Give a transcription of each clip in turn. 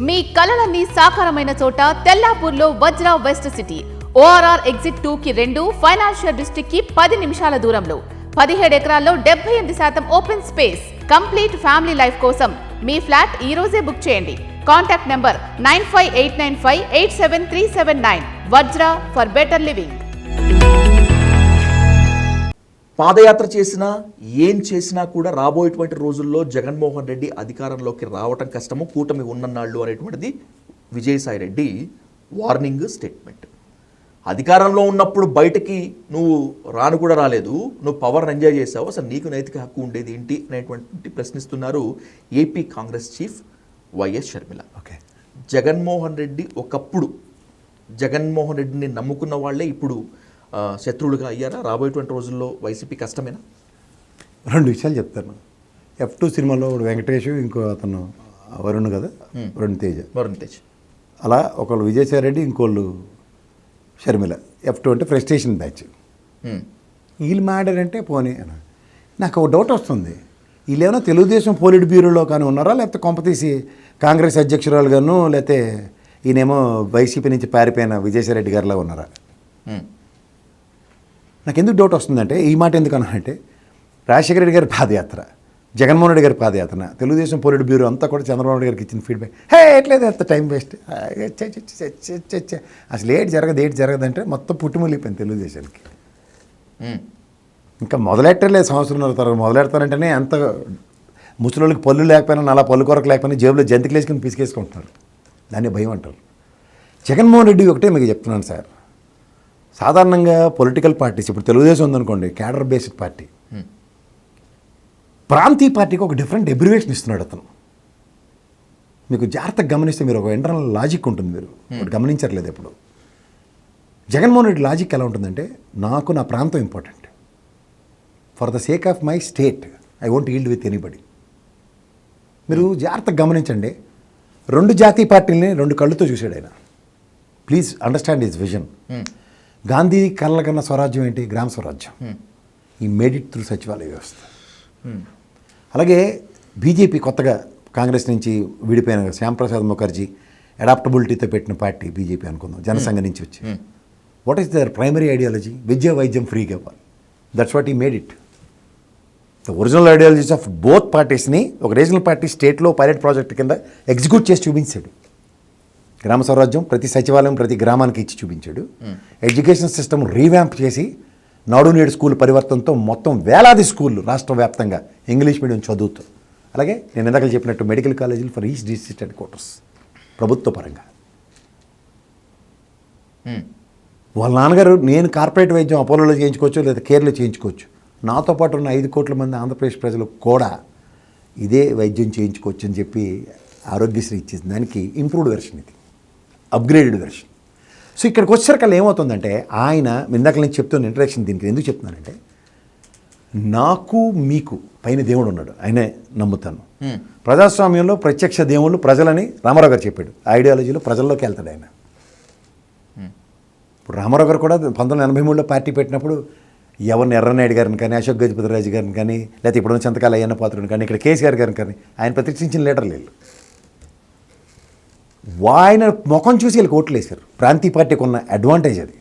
మీ కలలన్నీ సాకారమైన చోట తెల్లాపూర్లో Vajra west city. ORR exit 2కి 2, ఫైనాన్షియల్ డిస్ట్రిక్ట్ కి 10 నిమిషాల దూరంలో 17 ఎకరాల్లో 78% open space. Complete family life కోసం మీ ఫ్లాట్ ఈ రోజే బుక్ చేయండి. Contact number 9589587379. Vajra for better living. పాదయాత్ర చేసినా ఏం చేసినా కూడా రాబోయేటువంటి రోజుల్లో జగన్మోహన్ రెడ్డి అధికారంలోకి రావటం కష్టము, కూటమి ఉన్నన్నాళ్ళు అనేటువంటిది విజయసాయి రెడ్డి వార్నింగ్ స్టేట్మెంట్. అధికారంలో ఉన్నప్పుడు బయటకి నువ్వు రాను కూడా రాలేదు, నువ్వు పవర్ని ఎంజాయ్ చేసావు, అసలు నీకు నైతిక హక్కు ఉండేది ఏంటి అనేటువంటి ప్రశ్నిస్తున్నారు AP Congress chief YS Sharmila. Jaganmohan Reddy ఒకప్పుడు జగన్మోహన్ రెడ్డిని నమ్ముకున్న వాళ్ళే ఇప్పుడు శత్రువులుగా అయ్యారా? రాబోయేటువంటి రోజుల్లో వైసీపీ కష్టమేనా? 2 విషయాలు చెప్తాను. F2 సినిమాలో వెంకటేష్, ఇంకో అతను వరుణ్ కదా, వరుణ్ తేజ్. అలా ఒకళ్ళు విజయసాయి రెడ్డి, ఇంకోళ్ళు షర్మిల. F2 అంటే ఫ్రస్ట్రేషన్ బ్యాచ్. వీళ్ళు మాడారంటే పోనీ. నాకు ఒక డౌట్ వస్తుంది, వీళ్ళు ఏమైనా తెలుగుదేశం పోలిట్ బ్యూరోలో కానీ ఉన్నారా, లేకపోతే కొంపతీసి కాంగ్రెస్ అధ్యక్షురాలు గాను, లేకపోతే ఈయనేమో వైసీపీ నుంచి పారిపోయిన విజయసాయి రెడ్డి గారిలా ఉన్నారా? నాకు ఎందుకు డౌట్ వస్తుందంటే, ఈ మాట ఎందుకన్నా అంటే, రాజశేఖర రెడ్డి గారి పాదయాత్ర, జగన్మోహన్ రెడ్డి గారి పాదయాత్ర, తెలుగుదేశం పోలిట్ బ్యూరో అంతా కూడా చంద్రబాబు నాయుడు గారికి ఇచ్చిన ఫీడ్బ్యాక్, ఎట్లేదు అంత టైం వేస్ట్, అసలు ఏటి జరగదంటే మొత్తం పుట్టుమలిపోయింది తెలుగుదేశానికి. ఇంకా మొదలెట్టలేదు, సంవత్సరంన్నర తర్వాత మొదలెడతానంటేనే అంత ముసలికి పళ్ళు లేకపోయినా, అలా పళ్ళు కొరకు లేకపోయినా జేబులో జంతికలు వేసుకుని పిసికేసుకుంటున్నారు. దాన్ని భయం అంటారు. జగన్మోహన్ రెడ్డి ఒకటే మీకు చెప్తున్నాను సార్, సాధారణంగా పొలిటికల్ పార్టీస్, ఇప్పుడు తెలుగుదేశం ఉందనుకోండి, క్యాడర్ బేస్డ్ పార్టీ, ప్రాంతీయ పార్టీకి ఒక డిఫరెంట్ ఎబ్రివేషన్ ఇస్తున్నాడు అతను. మీకు జాగ్రత్తగా గమనిస్తే మీరు ఒక ఇంటర్నల్ లాజిక్ ఉంటుంది, మీరు గమనించట్లేదు ఎప్పుడు. జగన్మోహన్ రెడ్డి లాజిక్ ఎలా ఉంటుందంటే, నాకు నా ప్రాంతం important, for the sake of my state I won't yield with anybody. మీరు జాగ్రత్తగా గమనించండి, 2 జాతీయ పార్టీలని 2 కళ్ళుతో చూశాడు ఆయన. Please understand his vision. Gandhi కళ్ళ కన్నా స్వరాజ్యం ఏంటి? గ్రామ స్వరాజ్యం. ఈ మేడ్ ఇట్ త్రూ సచివాలయ వ్యవస్థ. అలాగే బీజేపీ కొత్తగా కాంగ్రెస్ నుంచి విడిపోయిన శ్యాంప్రసాద్ ముఖర్జీ అడాప్టబిలిటీతో పెట్టిన పార్టీ బీజేపీ అనుకుందాం, జనసంఘ నుంచి వచ్చి. What is their primary ideology? విద్య వైద్యం ఫ్రీగా ఇవ్వాలి. That's what he made it. The original ideologies of both పార్టీస్ని ఒక రీజనల్ పార్టీ స్టేట్లో పైలట్ ప్రాజెక్ట్ కింద ఎగ్జిక్యూట్ చేసి చూపించాడు. గ్రామ స్వరాజ్యం ప్రతి సచివాలయం ప్రతి గ్రామానికి ఇచ్చి చూపించాడు. ఎడ్యుకేషన్ సిస్టమ్ రీవ్యాంప్ చేసి నాడు నేడు స్కూల్ పరివర్తనతో మొత్తం వేలాది స్కూళ్ళు రాష్ట్ర వ్యాప్తంగా ఇంగ్లీష్ మీడియం చదువుతూ, అలాగే నేను ఇందాక చెప్పినట్టు మెడికల్ కాలేజీలు for each district head quarters ప్రభుత్వ పరంగా. వాళ్ళ నాన్నగారు, నేను కార్పొరేట్ వైద్యం అపోలోలో చేయించుకోవచ్చు లేదా కేర్లో చేయించుకోవచ్చు, నాతో పాటు ఉన్న 5 కోట్ల మంది ఆంధ్రప్రదేశ్ ప్రజలు కూడా ఇదే వైద్యం చేయించుకోవచ్చు అని చెప్పి ఆరోగ్యశ్రీ ఇచ్చేసి దానికి ఇంప్రూవ్డ్ వెర్షన్, ఇది అప్గ్రేడెడ్ వెర్షన్. సో ఇక్కడికి వచ్చేసరికి ఏమవుతుందంటే, ఆయన ఇందాక నేను చెప్తున్న ఇంట్రడక్షన్ దీనికి ఎందుకు చెప్తున్నానంటే, నాకు మీకు పైన దేవుడు ఉన్నాడు, ఆయనే నమ్ముతాను. ప్రజాస్వామ్యంలో ప్రత్యక్ష దేవుళ్ళు ప్రజలని రామారావు గారు చెప్పాడు. ఐడియాలజీలో ప్రజల్లోకి వెళ్తాడు ఆయన. ఇప్పుడు రామారావు గారు కూడా 1983లో పార్టీ పెట్టినప్పుడు ఎవరిని ఎర్రనాయుడు గారిని కానీ, అశోక్ గజపతిరాజు గారిని కానీ, లేకపోతే ఇప్పుడున్న చింతకాల అయ్యన్న పాత్రుని కానీ, ఇక్కడ కేసీఆర్ గారిని కానీ ఆయన ప్రతిష్ఠించిన లీడర్లు వీళ్ళు. ఆయన ముఖం చూసి వీళ్ళకి ఓట్లు వేశారు. ప్రాంతీయ పార్టీకి ఉన్న అడ్వాంటేజ్ అది.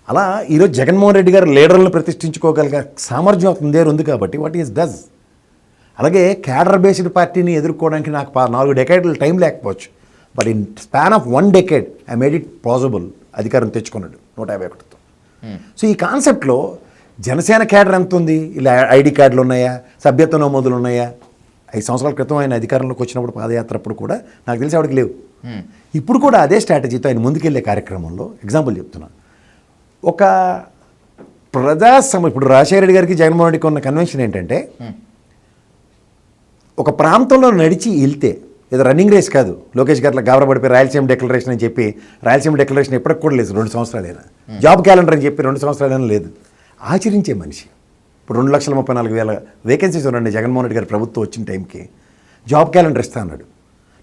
అలా ఈరోజు జగన్మోహన్ రెడ్డి గారు లీడర్లను ప్రతిష్ఠించుకోగలిగే సామర్థ్యం అతని ఉంది కాబట్టి వాట్ ఈస్ డస్. అలాగే క్యాడర్ బేస్డ్ పార్టీని ఎదుర్కోవడానికి నాకు 4 డెకేడ్ల టైం లేకపోవచ్చు, but in span of 1 decade I made it possible. అధికారం తెచ్చుకున్నాడు 151తో. సో ఈ కాన్సెప్ట్లో జనసేన క్యాడర్ ఎంత ఉంది? ఇలా ఐడి కార్డులు ఉన్నాయా, సభ్యత్వ నమోదులు ఉన్నాయా? 5 సంవత్సరాల క్రితం ఆయన అధికారంలోకి వచ్చినప్పుడు పాదయాత్ర అప్పుడు కూడా నాకు తెలిసి ఆవిడకి లేవు. ఇప్పుడు కూడా అదే స్ట్రాటజీతో ఆయన ముందుకెళ్లే కార్యక్రమంలో ఎగ్జాంపుల్ చెప్తున్నాను. ఒక ఇప్పుడు రాజశేఖర రెడ్డి గారికి జగన్మోహన్ రెడ్డికి ఉన్న కన్వెన్షన్ ఏంటంటే, ఒక ప్రాంతంలో నడిచి వెళ్తే, ఏదో రన్నింగ్ రేస్ కాదు, లోకేష్ గారిలో గాబరపడిపోయి రాయలసీమ డెక్లరేషన్ అని చెప్పి, రాయలసీమ డెక్లరేషన్ ఎప్పటికి కూడా లేదు, 2 సంవత్సరాలైనా. జాబ్ క్యాలెండర్ అని చెప్పి 2 సంవత్సరాలైనా లేదు. ఆచరించే మనిషి. ఇప్పుడు 2,34,000 వేకెన్సీస్ ఉన్నాయండి జగన్మోహన్ రెడ్డి గారి ప్రభుత్వం వచ్చిన టైంకి. జాబ్ క్యాలెండర్ ఇస్తా అన్నాడు.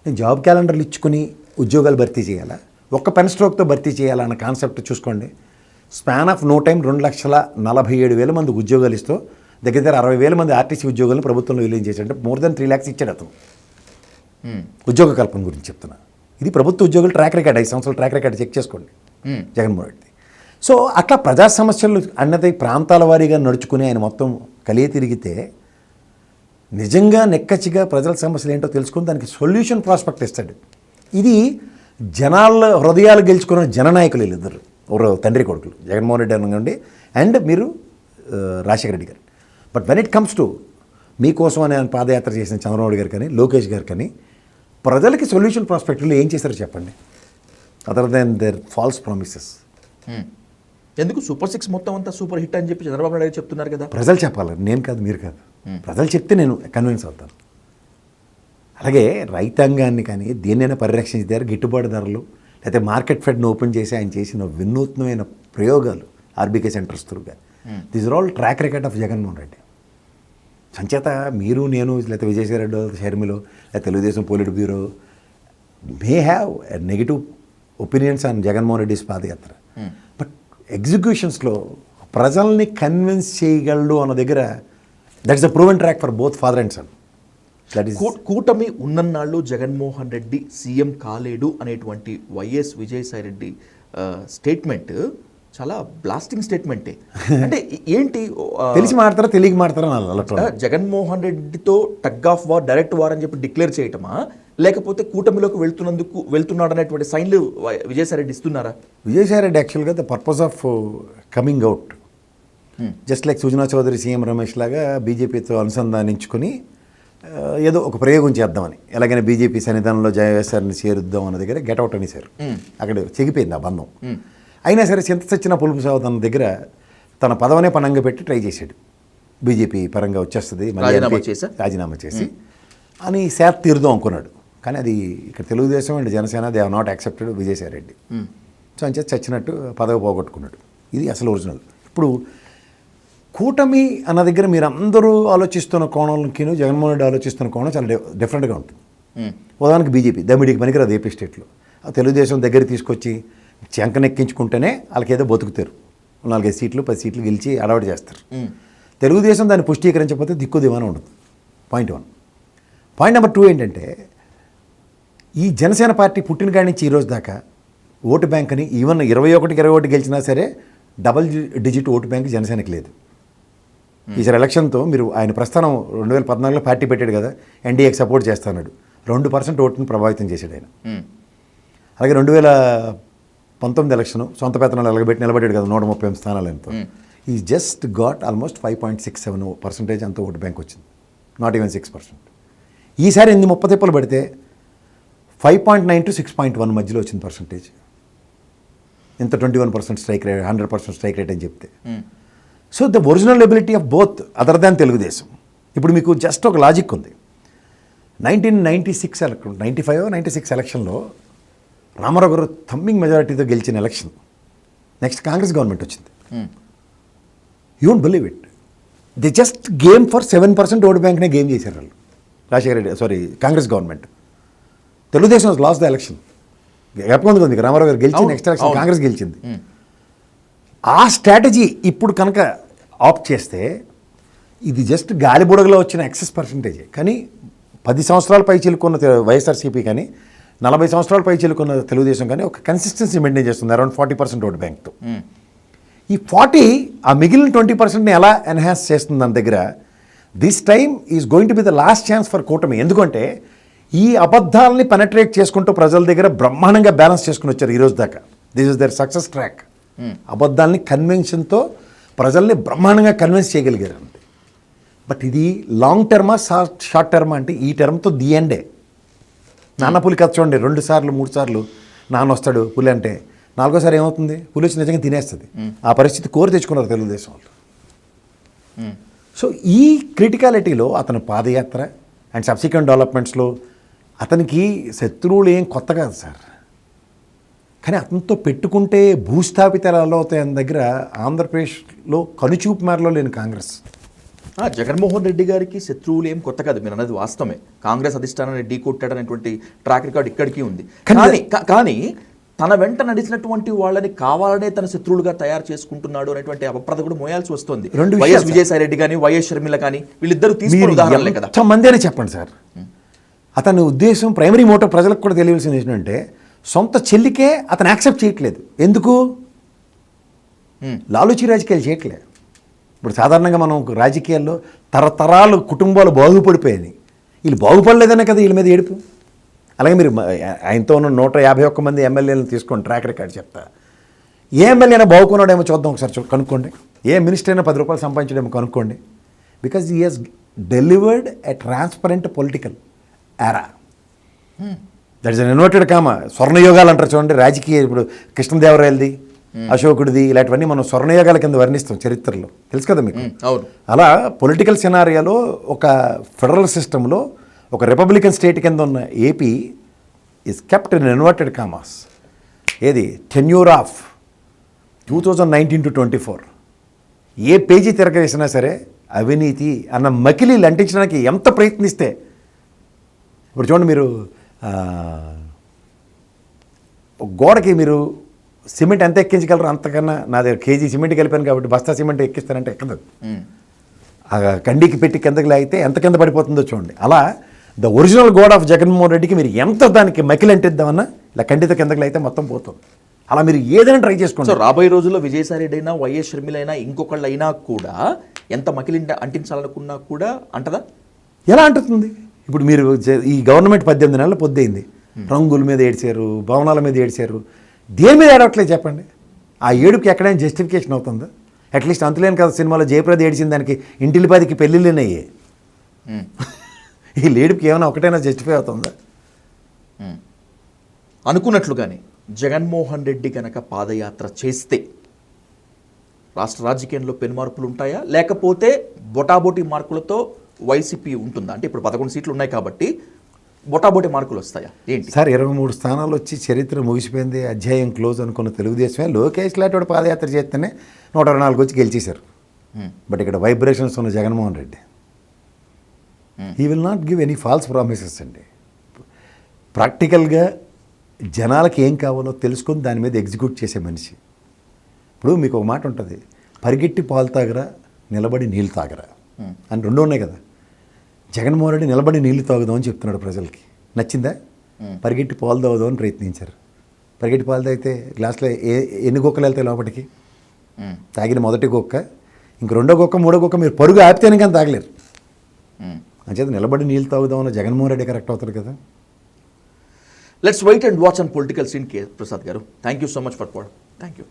నేను జాబ్ క్యాలెండర్లు ఇచ్చుకుని ఉద్యోగాలు భర్తీ చేయాలా, ఒక్క పెన్ స్ట్రోక్తో భర్తీ చేయాలా అన్న కాన్సెప్ట్ చూసుకోండి. స్పాన్ ఆఫ్ నో టైం 2,47,000 మంది ఉద్యోగాలు ఇస్తూ దగ్గర 60,000 మంది ఆర్టీసీ ఉద్యోగాలను ప్రభుత్వంలో విలీనం చేశాడు. మోర్ దెన్ 3 lakhs ఇచ్చాడు అతను. ఉద్యోగ కల్పన గురించి చెప్తున్నా. ఇది ప్రభుత్వ ఉద్యోగులు ట్రాక్ రికార్డ్ 5 సంవత్సరాల ట్రాక్ రికార్డ్ చెక్ చేసుకోండి జగన్మోహన్ రెడ్డి. సో అట్లా ప్రజా సమస్యలు అన్నది ప్రాంతాల వారీగా నడుచుకుని ఆయన మొత్తం కలియ తిరిగితే నిజంగా నెక్కచ్చిగా ప్రజల సమస్యలు ఏంటో తెలుసుకుని దానికి సొల్యూషన్ ప్రాస్పెక్ట్ ఇస్తాడు. ఇది జనాల హృదయాలు గెలుచుకున్న జననాయకులు వీళ్ళిద్దరు, ఎవరు తండ్రి కొడుకులు, జగన్మోహన్ రెడ్డి అనుకోండి అండ్ మీరు రాజశేఖర రెడ్డి గారు. But when it comes to మీకోసం అని ఆయన పాదయాత్ర చేసిన చంద్రబాబు గారు కానీ లోకేష్ గారు కానీ ప్రజలకి సొల్యూషన్ ప్రాస్పెక్ట్లో ఏం చేశారో చెప్పండి, other than their false promises. ఎందుకు సూపర్ 6 మొత్తం అంతా సూపర్ హిట్ అని చెప్పి చంద్రబాబు నాయుడు చెప్తున్నారు కదా. ప్రజలు చెప్పాలి, నేను కాదు, మీరు కాదు. ప్రజలు చెప్తే నేను కన్విన్స్ అవుతాను. అలాగే రైతాంగాన్ని కానీ దేన్నైనా పరిరక్షించారు, గిట్టుబాటు ధరలు, లేకపోతే మార్కెట్ ఫెడ్ను ఓపెన్ చేసి ఆయన చేసిన వినూత్నమైన ప్రయోగాలు ఆర్బీకే సెంటర్స్ త్రూగా, these are all track record of Jagan Mohan Reddy. సంచేత మీరు నేను లేకపోతే విజయసాయి రెడ్డి షర్మిలో లేదా Telugu Desam polit bureau may have negative opinions on Jagan Mohan Reddy's పాదయాత్ర, బట్ ఎగ్జిక్యూషన్స్లో ప్రజల్ని కన్విన్స్ చేయగలడు అన్న దగ్గర that is the proven track for both father and son. That is కూటమి ఉన్నన్నాళ్ళు జగన్మోహన్ రెడ్డి సీఎం కాలేడు అనేటువంటి వైఎస్ విజయసాయి రెడ్డి స్టేట్మెంట్ చాలా బ్లాస్టింగ్ స్టేట్మెంటే. అంటే ఏంటి, తెలిసి మాడతారా తెలియక మాడతారా జగన్మోహన్ రెడ్డితో tug of war, direct war అని చెప్పి డిక్లేర్ చేయటమా, లేకపోతే కూటమిలోకి వెళ్తున్నాడు అనేటువంటి సైన్లు విజయసాయి రెడ్డి ఇస్తున్నారా? విజయసాయి రెడ్డి యాక్చువల్గా the purpose of coming out just like Sujana Chowdary CM Ramesh లాగా బీజేపీతో అనుసంధానించుకొని ఏదో ఒక ప్రయోగం చేద్దామని, ఎలాగైనా బీజేపీ సన్నిధానంలో జయవేశారిని చేరుద్దాం అన్న దగ్గర గెట్అవుట్ అనేసారు. అక్కడ చెగిపోయింది ఆ బంధం. అయినా సరే చింత చచ్చిన పులుపు సాగుతున్న దగ్గర తన పదవనే పనంగా పెట్టి ట్రై చేశాడు, బీజేపీ పరంగా వచ్చేస్తుంది రాజీనామా చేసి అని శాత తీరుదాం అనుకున్నాడు. కానీ అది ఇక్కడ Telugu Desam and Janasena they have not accepted Vijayasai Reddy. So అని చచ్చినట్టు పదవి పోగొట్టుకున్నాడు. ఇది అసలు ఒరిజినల్. ఇప్పుడు కూటమి అన్న దగ్గర మీరు అందరూ ఆలోచిస్తున్న కోణంకి జగన్మోహన్ రెడ్డి ఆలోచిస్తున్న కోణం చాలా డిఫరెంట్గా ఉంటుంది. ఉదాహరణకి బీజేపీ దమ్మిడికి పనికిరాదు ఏపీ స్టేట్లో, తెలుగుదేశం దగ్గర తీసుకొచ్చి చెంకనెక్కించుకుంటేనే వాళ్ళకి ఏదో బతుకుతారు, 4-5 సీట్లు 10 సీట్లు గెలిచి అలవాటు చేస్తారు. తెలుగుదేశం దాన్ని పుష్టీకరించకపోతే దిక్కు దివాన ఉండదు. పాయింట్ 1. పాయింట్ నెంబర్ 2 ఏంటంటే ఈ జనసేన పార్టీ పుట్టిన కాడి నుంచి ఈరోజు దాకా ఓటు బ్యాంక్ అని ఈవెన్ 21 గెలిచినా సరే డబల్ డిజిట్ ఓటు బ్యాంక్ జనసేనకి లేదు. ఈసారి ఎలక్షన్తో మీరు ఆయన ప్రస్థానం 2014లో పార్టీ పెట్టాడు కదా, ఎన్డీఏకి సపోర్ట్ చేస్తున్నాడు, 2% ఓటును ప్రభావితం చేశాడు ఆయన. అలాగే 2019 ఎలక్షన్ సొంత పెత్తనాలు ఎలగబెట్టి నిలబడ్డాడు కదా 138 స్థానాలు ఎంతో. ఈ జస్ట్ గాట్ ఆల్మోస్ట్ 5.67% అంత ఓటు బ్యాంక్ వచ్చింది, నాట్ ఈవెన్ 6%. ఈసారి 30 తిప్పలు పడితే 5.9 to 6.1 మధ్యలో వచ్చింది పర్సంటేజ్. ఇంత 21% స్ట్రైక్ రేట్, 100% స్ట్రైక్ రేట్ అని చెప్తే. So the original ability of both other than Telugu Desam. ఇప్పుడు మీకు జస్ట్ ఒక లాజిక్ ఉంది. 1996 ఎలక్షన్లో రామారావు గారు థమ్మింగ్ మెజారిటీతో గెలిచిన ఎలక్షన్, నెక్స్ట్ కాంగ్రెస్ గవర్నమెంట్ వచ్చింది. You don't believe it, the just game for 7% vote బ్యాంక్నే గేమ్ చేశారు వాళ్ళు. Rajasekhara Reddy Congress government, Telugu Desam lost the election. జ్ఞాపకం ఉంది, రామారావు గారు గెలిచి నెక్స్ట్ ఎలక్షన్ కాంగ్రెస్ గెలిచింది. ఆ స్ట్రాటజీ ఇప్పుడు కనుక ఆప్ట్ చేస్తే ఇది జస్ట్ గాలిబుడగలో వచ్చిన ఎక్సెస్ పర్సంటేజే. కానీ 10 సంవత్సరాల పై చిలుకున్న వైఎస్ఆర్సీపీ కానీ 40 సంవత్సరాల పై చిలుకున్న తెలుగుదేశం కానీ ఒక కన్సిస్టెన్సీ మెయింటైన్ చేస్తుంది అరౌండ్ 40% ఓటు బ్యాంక్తో. ఈ 40 ఆ మిగిలిన 20%ని ఎలా ఎన్హాన్స్ చేస్తుంది దాని దగ్గర. This time is going to be the last chance for కూటమి. ఎందుకంటే ఈ అబద్ధాలని పెనట్రేట్ చేసుకుంటూ ప్రజల దగ్గర బ్రహ్మాండంగా బ్యాలెన్స్ చేసుకుని వచ్చారు ఈరోజు దాకా. This is their success track. అబద్ధాలని కన్వెన్షన్తో ప్రజల్ని బ్రహ్మాండంగా కన్విన్స్ చేయగలిగారు అంతే. బట్ ఇది లాంగ్ టర్మా షార్ట్ టర్మా అంటే ఈ టర్మ్తో ది ఎండే. నాన్న పులి కథ చూడండి, 2 సార్లు 3 సార్లు నాన్న వస్తాడు పులి అంటే, 4గోసారి ఏమవుతుంది, పులి వచ్చి నిజంగా తినేస్తుంది. ఆ పరిస్థితి కోరి తెచ్చుకున్నారు తెలుగుదేశం వాళ్ళు. సో ఈ క్రిటికాలిటీలో అతని పాదయాత్ర అండ్ సబ్సిక్వెంట్ డెవలప్మెంట్స్లో అతనికి శత్రువులు ఏం కొత్త కాదు సార్. కానీ అతనితో పెట్టుకుంటే భూస్థాపితాలు ఎలా అవుతాయన్న దగ్గర ఆంధ్రప్రదేశ్లో కనుచూపు మేరలో లేని కాంగ్రెస్. జగన్మోహన్ రెడ్డి గారికి శత్రువులు ఏం కొత్త కాదు, మీరు అన్నది వాస్తవమే. కాంగ్రెస్ అధిష్టానాన్ని ఢీ కొట్టాడనేటువంటి ట్రాక్ రికార్డ్ ఇక్కడికి ఉంది. కానీ తన వెంట నడిచినటువంటి వాళ్ళని కావాలనే తన శత్రువులుగా తయారు చేసుకుంటున్నాడు అనేటువంటి అపప్రద కూడా మోయాల్సి వస్తుంది. వైఎస్ విజయసాయి రెడ్డి కానీ వైఎస్ షర్మిల కానీ వీళ్ళిద్దరూ తీసుకున్న ఉదాహరణలే కదా. మంది అని చెప్పండి సార్, అతని ఉద్దేశం ప్రైమరీ మోటో ప్రజలకు కూడా తెలియాల్సింది ఏంటంటే సొంత చెల్లికే అతను యాక్సెప్ట్ చేయట్లేదు. ఎందుకు? లాలూచి రాజకీయాలు చేయట్లేదు. ఇప్పుడు సాధారణంగా మనం రాజకీయాల్లో తరతరాలు కుటుంబాలు బాగుపడిపోయాయి. వీళ్ళు బాగుపడలేదనే కదా వీళ్ళ మీద ఏడుపు. అలాగే మీరు ఆయనతో ఉన్న 151 మంది ఎమ్మెల్యేలను తీసుకోండి, ట్రాక్ రికార్డ్ చెప్తా. ఏ ఎమ్మెల్యే అయినా బాగుకున్నాడేమో చూద్దాం ఒకసారి కనుక్కోండి. ఏ మినిస్టర్ అయినా 10 రూపాయలు సంపాదించడేమో కనుక్కోండి. Because he has delivered a transparent political era. That is an inverted comma. స్వర్ణయోగాలు అంటారు చూడండి రాజకీయ. ఇప్పుడు కృష్ణదేవరాయలది, అశోకుడిది, ఇలాంటివన్నీ మనం స్వర్ణయోగాల కింద వర్ణిస్తాం చరిత్రలో, తెలుసు కదా మీకు. అలా పొలిటికల్ సినారియాలో ఒక ఫెడరల్ సిస్టంలో ఒక రిపబ్లికన్ స్టేట్ కింద ఉన్న AP is kept in inverted commas. ఏది టెన్యూర్ ఆఫ్ 2019 to 24 ఏ పేజీ తిరగవేసినా సరే అవినీతి అన్న మకిలీలు అంటించడానికి ఎంత ప్రయత్నిస్తే. ఇప్పుడు చూడండి మీరు గోడకి మీరు సిమెంట్ ఎంత ఎక్కించగలరు, అంతకన్నా నా దగ్గర కేజీ సిమెంట్ కలిపాను కాబట్టి బస్తా సిమెంట్ ఎక్కిస్తానంటే ఎక్కదు. ఆ కండికి పెట్టి కిందకి లాగితే ఎంత కింద పడిపోతుందో చూడండి. అలా the original god of Jaganmohan రెడ్డికి మీరు ఎంత దానికి మకిలి అంటిద్దామన్నా ఇలా కండితో కిందకి లాగితే మొత్తం పోతుంది. అలా మీరు ఏదైనా ట్రై చేసుకోండి. సో రాబోయే రోజుల్లో విజయసాయి రెడ్డి అయినా, వైఎస్ షర్మిలైనా, ఇంకొకళ్ళు అయినా కూడా ఎంత మకిలి అంటించాలనుకున్నా కూడా అంటదా? ఎలా అంటుతుంది? ఇప్పుడు మీరు ఈ గవర్నమెంట్ 18 నెలల పొద్దయింది. రంగుల మీద ఏడ్చారు, భవనాల మీద ఏడ్చారు, దేని మీద ఏడవట్లేదు చెప్పండి. ఆ ఏడుపుకి ఎక్కడైనా జస్టిఫికేషన్ అవుతుందా? అట్లీస్ట్ అంతులేని కదా సినిమాలో జయప్రద ఏడిచిన దానికి ఇంటిల్లిపాదికి పెళ్ళిళ్ళనయ్యే. ఈ ఏడుపుకి ఏమైనా ఒకటైనా జస్టిఫై అవుతుందా? అనుకున్నట్లుగానే జగన్మోహన్ రెడ్డి కనుక పాదయాత్ర చేస్తే రాష్ట్ర రాజకీయంలో పెనుమార్పులు ఉంటాయా, లేకపోతే బొటాబొటి మార్కులతో వైసీపీ ఉంటుందా? అంటే ఇప్పుడు 11 సీట్లు ఉన్నాయి కాబట్టి బొటాబొటి మార్కులు వస్తాయా ఏంటి? సార్ 23 స్థానాలు వచ్చి చరిత్ర ముగిసిపోయింది, అధ్యాయం క్లోజ్ అనుకున్న తెలుగుదేశమే లోకేష్ లాంటి పాదయాత్ర చేస్తేనే 124 వచ్చి గెలిచేశారు. బట్ ఇక్కడ వైబ్రేషన్స్ ఉన్న Jaganmohan Reddy he will not give any falls promises అండి. ప్రాక్టికల్గా జనాలకి ఏం కావాలో తెలుసుకొని దాని మీద ఎగ్జిక్యూట్ చేసే మనిషి. ఇప్పుడు మీకు ఒక మాట ఉంటుంది, పరిగెట్టి పాలు తాగరా, నిలబడి నీళ్ళు తాగరా అని 2 ఉన్నాయి కదా. జగన్మోహన్ రెడ్డి నిలబడి నీళ్లు తాగుదామని చెప్తున్నాడు ప్రజలకి. నచ్చిందా? పరిగెట్టి పాలు తాగుదామని ప్రయత్నించారు. పరిగెట్టి పాలు తాగితే గ్లాసులో ఎన్ని గొక్కలు వెళ్తాయి లోపలికి? తాగిన మొదటి గొక్క, ఇంక 2వ గొక్క, 3వ గొక్క మీరు పరుగు ఆపితేనే కానీ తాగలేరు. అంచేత నిలబడి నీళ్ళు తాగుదామని జగన్మోహన్ రెడ్డి కరెక్ట్ అవుతారు కదా. Let's wait and watch on political scene. K Prasad గారు, thank you so much for thank you.